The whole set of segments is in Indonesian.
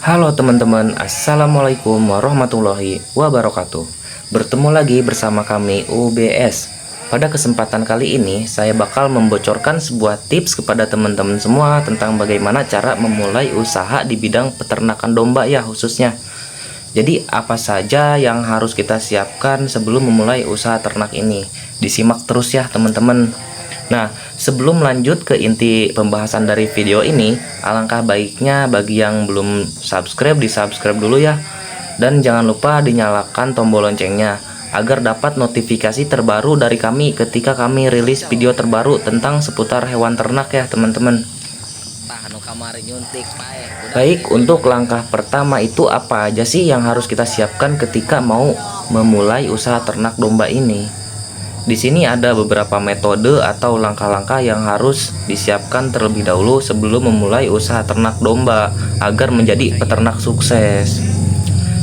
Halo teman-teman, Assalamualaikum warahmatullahi wabarakatuh. Bertemu lagi bersama kami UBS. Pada kesempatan kali ini, saya bakal membocorkan sebuah tips kepada teman-teman semua tentang bagaimana cara memulai usaha di bidang peternakan domba ya khususnya. Jadi apa saja yang harus kita siapkan sebelum memulai usaha ternak ini? Disimak terus ya teman-teman. Nah, sebelum lanjut ke inti pembahasan dari video ini, alangkah baiknya bagi yang belum subscribe, di-subscribe dulu ya. Dan jangan lupa dinyalakan tombol loncengnya agar dapat notifikasi terbaru dari kami ketika kami rilis video terbaru tentang seputar hewan ternak ya teman-teman. Baik, untuk langkah pertama itu apa aja sih yang harus kita siapkan ketika mau memulai usaha ternak domba ini? Di sini ada beberapa metode atau langkah-langkah yang harus disiapkan terlebih dahulu sebelum memulai usaha ternak domba agar menjadi peternak sukses.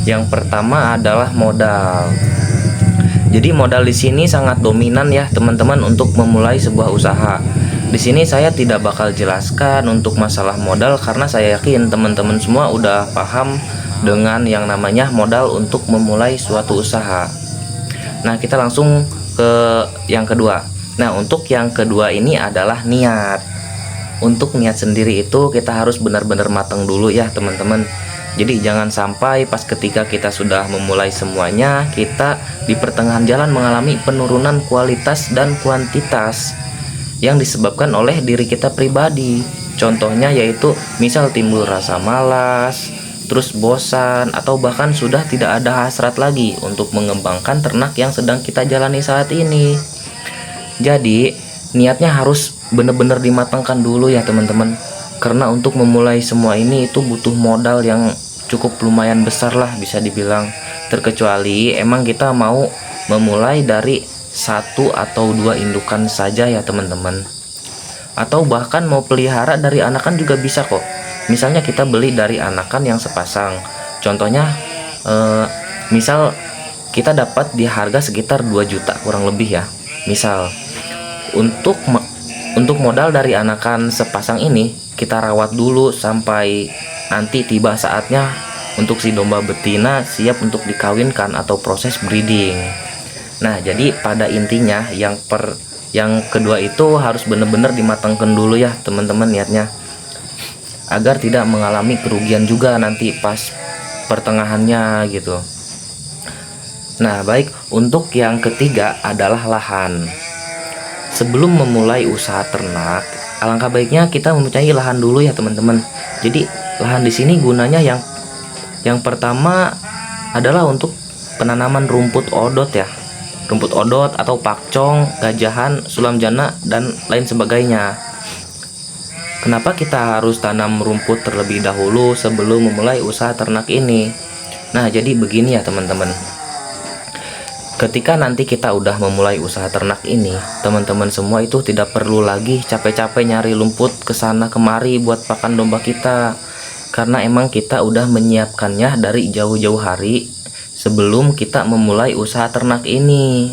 Yang pertama adalah modal. Jadi modal di sini sangat dominan ya teman-teman untuk memulai sebuah usaha. Di sini saya tidak bakal jelaskan untuk masalah modal karena saya yakin teman-teman semua udah paham dengan yang namanya modal untuk memulai suatu usaha. Nah, kita langsung ke yang kedua. Nah, untuk yang kedua ini adalah niat. Untuk niat sendiri itu kita harus benar-benar matang dulu ya teman-teman. Jadi jangan sampai pas ketika kita sudah memulai semuanya, kita di pertengahan jalan mengalami penurunan kualitas dan kuantitas yang disebabkan oleh diri kita pribadi. Contohnya yaitu misal timbul rasa malas, terus bosan, atau bahkan sudah tidak ada hasrat lagi untuk mengembangkan ternak yang sedang kita jalani saat ini. Jadi niatnya harus benar-benar dimatangkan dulu ya teman-teman, karena untuk memulai semua ini itu butuh modal yang cukup lumayan besar lah bisa dibilang. Terkecuali emang kita mau memulai dari satu atau dua indukan saja ya teman-teman, atau bahkan mau pelihara dari anakan juga bisa kok. Misalnya kita beli dari anakan yang sepasang. Contohnya misal kita dapat di harga sekitar 2 juta kurang lebih ya. Misal untuk modal dari anakan sepasang ini kita rawat dulu sampai nanti tiba saatnya untuk si domba betina siap untuk dikawinkan atau proses breeding. Nah, jadi pada intinya yang kedua itu harus benar-benar dimatangkan dulu ya teman-teman niatnya, agar tidak mengalami kerugian juga nanti pas pertengahannya gitu. Nah, baik, untuk yang ketiga adalah lahan. Sebelum memulai usaha ternak, alangkah baiknya kita mempunyai lahan dulu ya teman-teman. Jadi lahan di sini gunanya yang pertama adalah untuk penanaman rumput odot ya. Rumput odot atau pakcong, gajahan, sulam jana, dan lain sebagainya. Kenapa kita harus tanam rumput terlebih dahulu sebelum memulai usaha ternak ini? Nah, jadi begini ya teman-teman. Ketika nanti kita udah memulai usaha ternak ini, teman-teman semua itu tidak perlu lagi capek-capek nyari lumput kesana kemari buat pakan domba kita. Karena emang kita udah menyiapkannya dari jauh-jauh hari sebelum kita memulai usaha ternak ini.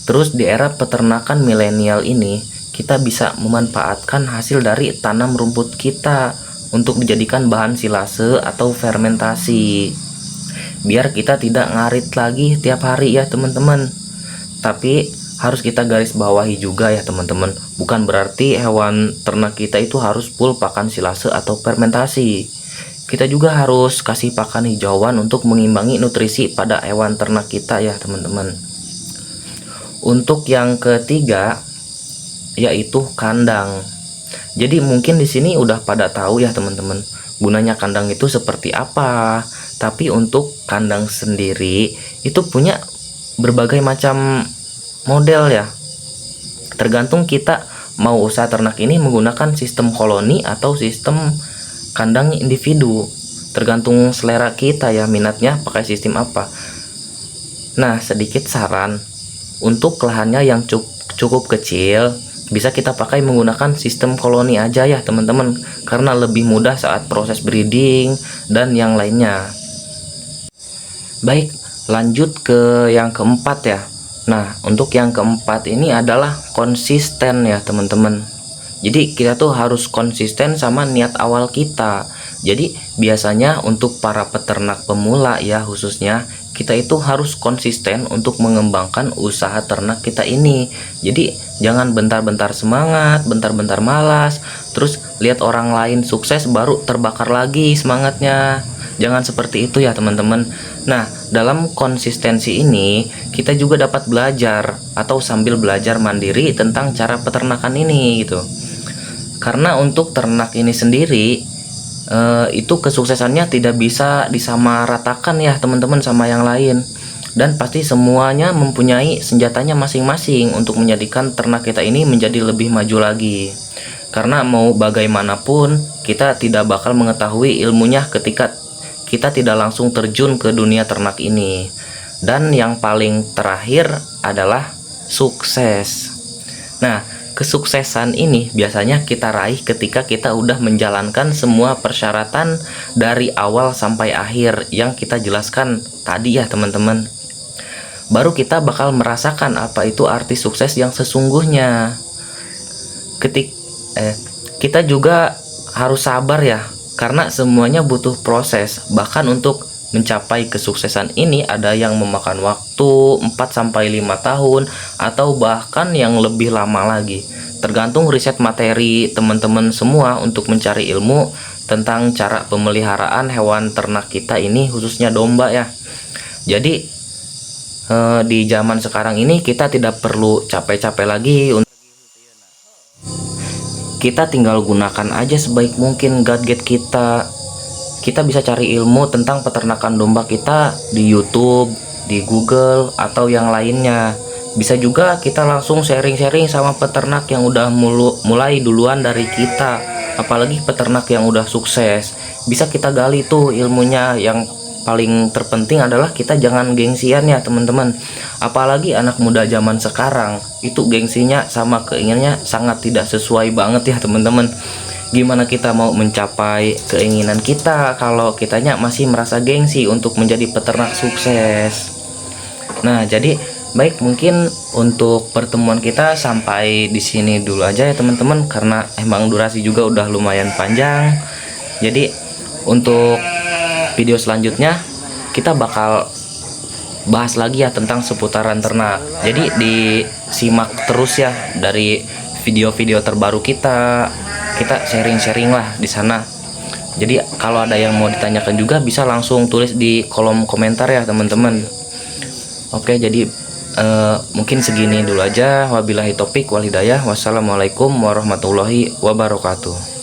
Terus di era peternakan milenial ini, kita bisa memanfaatkan hasil dari tanam rumput kita untuk dijadikan bahan silase atau fermentasi. Biar kita tidak ngarit lagi tiap hari ya teman-teman. Tapi harus kita garis bawahi juga ya teman-teman, bukan berarti hewan ternak kita itu harus full pakan silase atau fermentasi. Kita juga harus kasih pakan hijauan untuk mengimbangi nutrisi pada hewan ternak kita ya teman-teman. Untuk yang ketiga yaitu kandang. Jadi mungkin di sini udah pada tahu ya teman-teman, gunanya kandang itu seperti apa. Tapi untuk kandang sendiri itu punya berbagai macam model ya. Tergantung kita mau usaha ternak ini menggunakan sistem koloni atau sistem kandang individu. Tergantung selera kita ya, minatnya pakai sistem apa. Nah, sedikit saran, untuk lahannya yang cukup kecil bisa kita pakai menggunakan sistem koloni aja ya teman-teman, karena lebih mudah saat proses breeding dan yang lainnya. Baik, lanjut ke yang keempat ya. Nah, untuk yang keempat ini adalah konsisten ya teman-teman. Jadi kita tuh harus konsisten sama niat awal kita. Jadi biasanya untuk para peternak pemula ya khususnya, kita itu harus konsisten untuk mengembangkan usaha ternak kita ini. Jadi jangan bentar-bentar semangat, bentar-bentar malas, terus lihat orang lain sukses baru terbakar lagi semangatnya. Jangan seperti itu ya teman-teman. Nah, dalam konsistensi ini kita juga dapat belajar atau sambil belajar mandiri tentang cara peternakan ini gitu. Karena untuk ternak ini sendiri itu kesuksesannya tidak bisa disamaratakan ya teman-teman sama yang lain, dan pasti semuanya mempunyai senjatanya masing-masing untuk menjadikan ternak kita ini menjadi lebih maju lagi. Karena mau bagaimanapun kita tidak bakal mengetahui ilmunya ketika kita tidak langsung terjun ke dunia ternak ini. Dan yang paling terakhir adalah sukses. Nah, kesuksesan ini biasanya kita raih ketika kita udah menjalankan semua persyaratan dari awal sampai akhir yang kita jelaskan tadi ya teman-teman. Baru kita bakal merasakan apa itu arti sukses yang sesungguhnya. Kita juga harus sabar ya, karena semuanya butuh proses. Bahkan untuk mencapai kesuksesan ini ada yang memakan waktu 4-5 tahun atau bahkan yang lebih lama lagi. Tergantung riset materi teman-teman semua untuk mencari ilmu tentang cara pemeliharaan hewan ternak kita ini, khususnya domba ya. Jadi di zaman sekarang ini kita tidak perlu capek-capek lagi. Kita tinggal gunakan aja sebaik mungkin gadget kita. Kita bisa cari ilmu tentang peternakan domba kita di YouTube, di Google, atau yang lainnya. Bisa juga kita langsung sharing-sharing sama peternak yang udah mulai duluan dari kita. Apalagi peternak yang udah sukses, bisa kita gali tuh ilmunya. Yang paling terpenting adalah kita jangan gengsian ya teman-teman. Apalagi anak muda zaman sekarang, itu gengsinya sama keinginannya sangat tidak sesuai banget ya teman-teman. Gimana kita mau mencapai keinginan kita kalau kitanya masih merasa gengsi untuk menjadi peternak sukses? Nah, jadi baik, mungkin untuk pertemuan kita sampai di sini dulu aja ya teman-teman, karena emang durasi juga udah lumayan panjang. Jadi untuk video selanjutnya kita bakal bahas lagi ya tentang seputaran ternak. Jadi disimak terus ya dari video-video terbaru kita sharing-sharing lah di sana. Jadi kalau ada yang mau ditanyakan juga bisa langsung tulis di kolom komentar ya teman-teman. Oke, jadi mungkin segini dulu aja. Wabillahi taufik wal hidayah. Wassalamualaikum warahmatullahi wabarakatuh.